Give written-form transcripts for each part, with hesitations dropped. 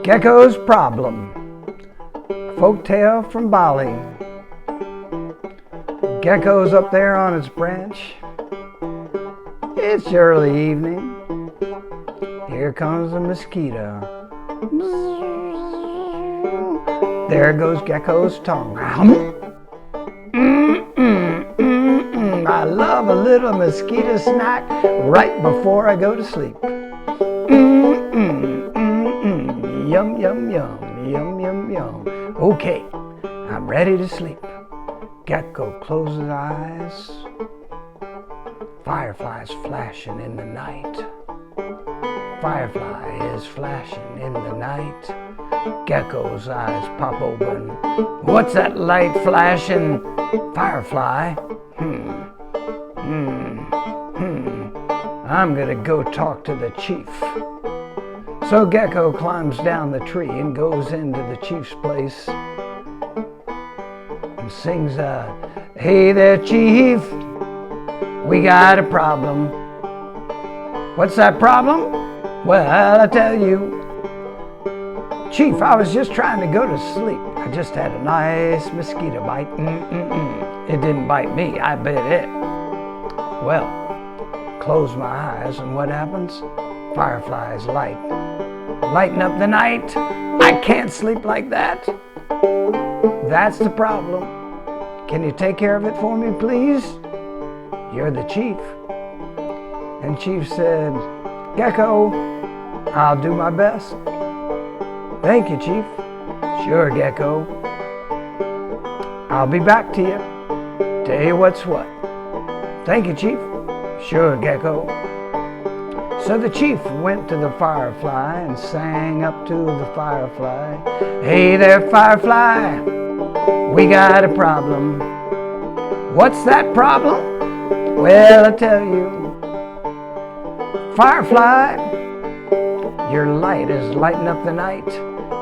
Gecko's problem. Folktale from Bali. Gecko's up there on its branch. It's early evening. Here comes a mosquito. There goes Gecko's tongue. I love a little mosquito snack right before I go to sleep. Yum, yum, yum, yum, yum, yum. Okay, I'm ready to sleep. Gecko closes eyes. Fireflies flashing in the night. Firefly is flashing in the night. Gecko's eyes pop open. What's that light flashing? Firefly. I'm gonna go talk to the chief. So Gecko climbs down the tree and goes into the chief's place and sings "Hey there, chief, we got a problem." What's that problem? Well, I tell you, Chief, I was just trying to go to sleep. I just had a nice mosquito bite. It didn't bite me, I bit it. Well, close my eyes and what happens? Fireflies lighten up the night. I can't sleep like that. That's the problem. Can you take care of it for me, please? You're the chief. And Chief said, Gecko, I'll do my best. Thank you, Chief. Sure, Gecko. I'll be back to you. Tell you what's what. Thank you, Chief. Sure, Gecko. So the chief went to the firefly and sang up to the firefly. Hey there, firefly, we got a problem. What's that problem? Well, I tell you, firefly, your light is lighting up the night,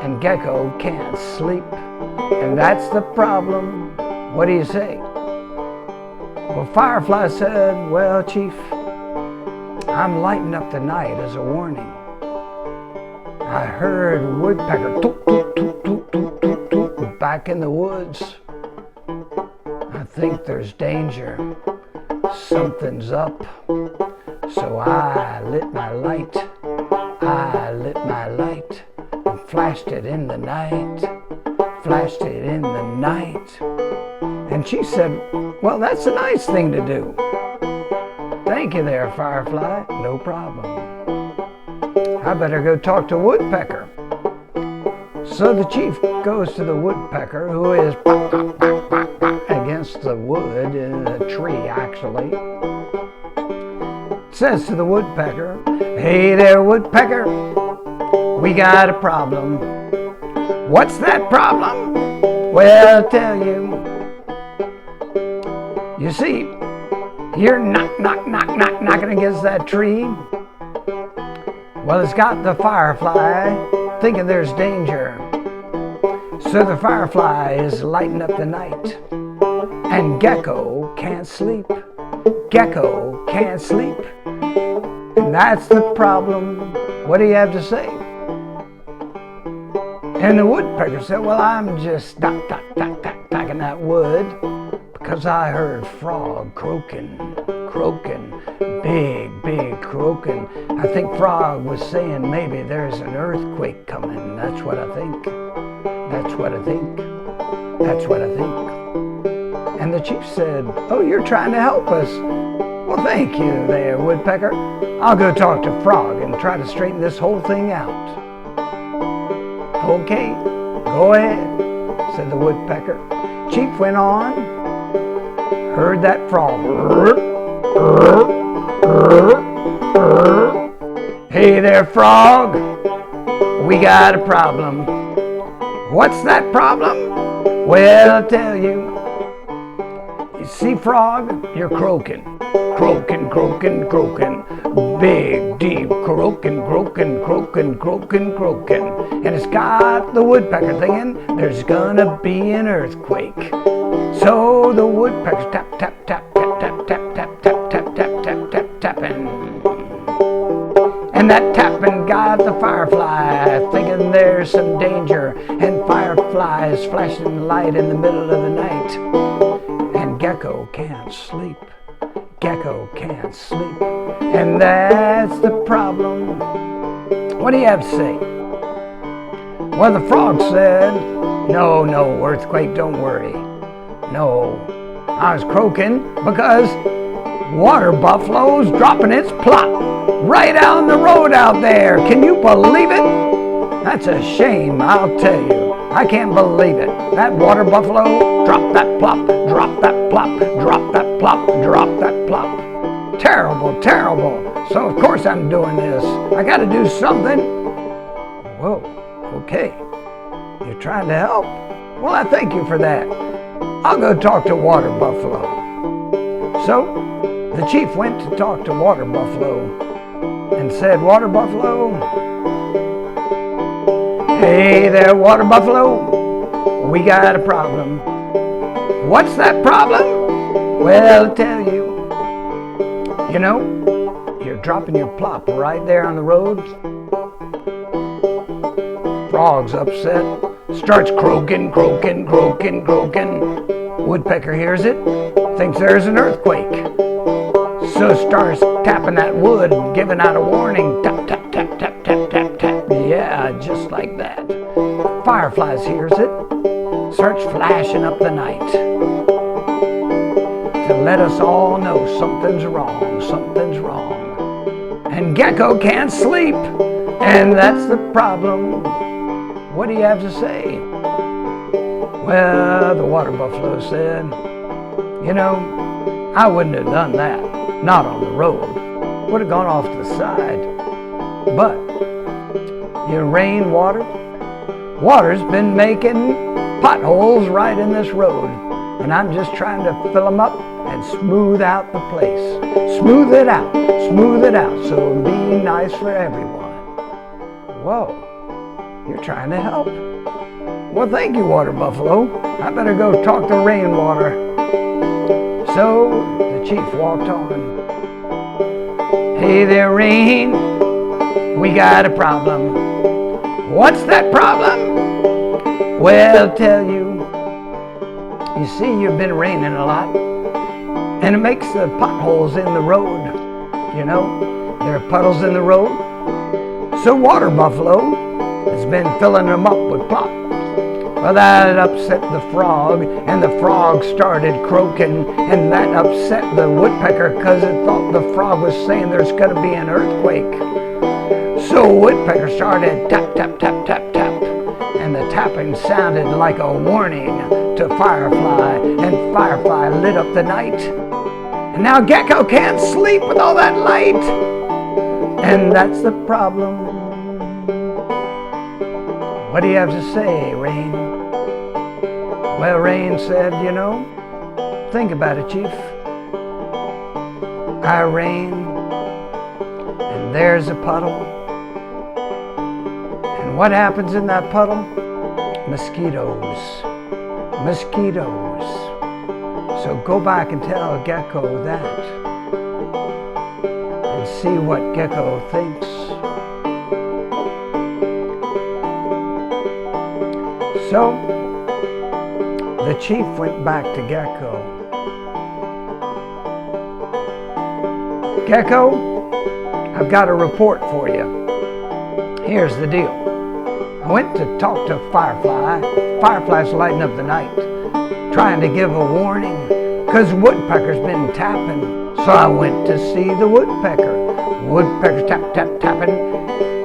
and Gecko can't sleep, and that's the problem. What do you say? Well, Firefly said, well, Chief, I'm lighting up the night as a warning. I heard a woodpecker toot, toot, toot, toot, toot, toot, toot, back in the woods. I think there's danger. Something's up. So I lit my light. I lit my light and flashed it in the night. Flashed it in the night. And she said, well, that's a nice thing to do. Thank you there, Firefly. No problem. I better go talk to Woodpecker. So the chief goes to the woodpecker, who is against the wood in a tree, actually. Says to the woodpecker, hey there, woodpecker, we got a problem. What's that problem? Well, I'll tell you. You see, you're knocking against that tree. Well, it's got the firefly thinking there's danger. So the firefly is lighting up the night. And Gecko can't sleep. Gecko can't sleep. And that's the problem. What do you have to say? And the woodpecker said, well, I'm just knocking that wood because I heard frog croaking, big croaking. I think frog was saying maybe there's an earthquake coming. That's what I think. That's what I think. That's what I think. And the chief said, oh, you're trying to help us. Well, thank you there, woodpecker. I'll go talk to frog and try to straighten this whole thing out. Okay, go ahead, said the woodpecker. Chief went on, heard that frog. Hey there, frog, we got a problem. What's that problem? Well, I'll tell you. You see, frog, you're croaking. Big, deep croaking. And it's got the woodpecker thinking there's gonna be an earthquake. So the woodpecker's tapping. And that tapping got the firefly thinking there's some danger, and firefly is flashing light in the middle of the night. And Gecko can't sleep. Gecko can't sleep. And that's the problem. What do you have to say? Well, the frog said, no, earthquake, don't worry. No, I was croaking because water buffalo's dropping its plop right out on the road out there. Can you believe it? That's a shame, I'll tell you. I can't believe it. That water buffalo dropped that plop, dropped that plop, dropped that plop, dropped that plop. Terrible, terrible. So of course I'm doing this. I got to do something. Whoa, okay. You're trying to help? Well, I thank you for that. I'll go talk to water buffalo. So the chief went to talk to water buffalo and said, water buffalo, hey there, water buffalo, we got a problem. What's that problem? Well, I'll tell you. You know, you're dropping your plop right there on the road. Frog's upset, starts croaking, croaking, croaking, croaking. Woodpecker hears it, thinks there's an earthquake. So starts tapping that wood, giving out a warning. Tap, tap, tap, tap, tap, tap, tap. Yeah, just like that. Fireflies hears it, starts flashing up the night to let us all know something's wrong, something's wrong. And Gecko can't sleep, and that's the problem. What do you have to say? Well, the water buffalo said, you know, I wouldn't have done that. Not on the road. Would have gone off to the side. But your rainwater, water's been making potholes right in this road. And I'm just trying to fill them up and smooth out the place. Smooth it out so it'll be nice for everyone. Whoa, you're trying to help. Well, thank you, water buffalo. I better go talk to rainwater. So the chief walked on. Hey there, rain, we got a problem. What's that problem? Well, I'll tell you. You see, you've been raining a lot, and it makes the potholes in the road. You know, there are puddles in the road. So water buffalo has been filling them up with plop. Well, that upset the frog, and the frog started croaking, and that upset the woodpecker because it thought the frog was saying there's going to be an earthquake. So woodpecker started tap, tap, tap, tap, tap, and the tapping sounded like a warning to Firefly, and Firefly lit up the night. And now Gecko can't sleep with all that light, and that's the problem. What do you have to say, Rain? Well, Rain said, you know, think about it, Chief. I rain, and there's a puddle. And what happens in that puddle? Mosquitoes. Mosquitoes. So go back and tell Gecko that. And see what Gecko thinks. So, the chief went back to Gecko. Gecko, I've got a report for you. Here's the deal. I went to talk to Firefly. Firefly's lighting up the night, trying to give a warning, because Woodpecker's been tapping. So I went to see the Woodpecker. Woodpecker's tap, tap, tapping,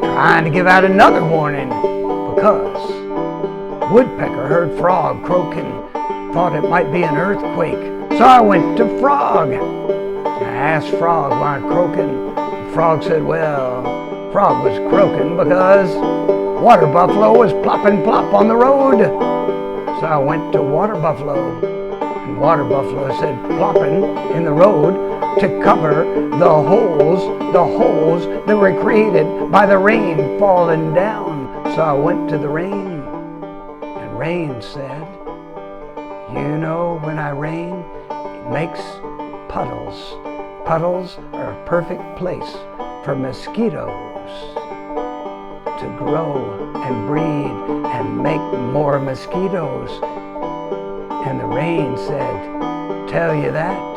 trying to give out another warning, because Woodpecker heard Frog croaking, thought it might be an earthquake. So I went to Frog. I asked Frog why I'm croaking. Frog said, well, Frog was croaking because Water Buffalo was plopping plop on the road. So I went to Water Buffalo. And Water Buffalo said plopping in the road to cover the holes that were created by the rain falling down. So I went to the rain. Rain said, you know, when I rain, it makes puddles. Puddles are a perfect place for mosquitoes. to grow and breed and make more mosquitoes. And the rain said, tell you that?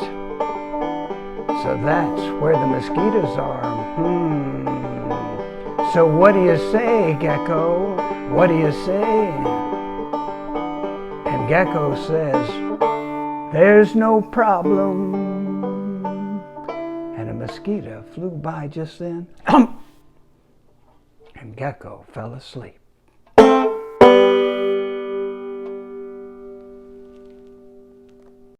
So that's where the mosquitoes are. So what do you say, Gecko? What do you say? And Gecko says, there's no problem. And a mosquito flew by just then, and Gecko fell asleep.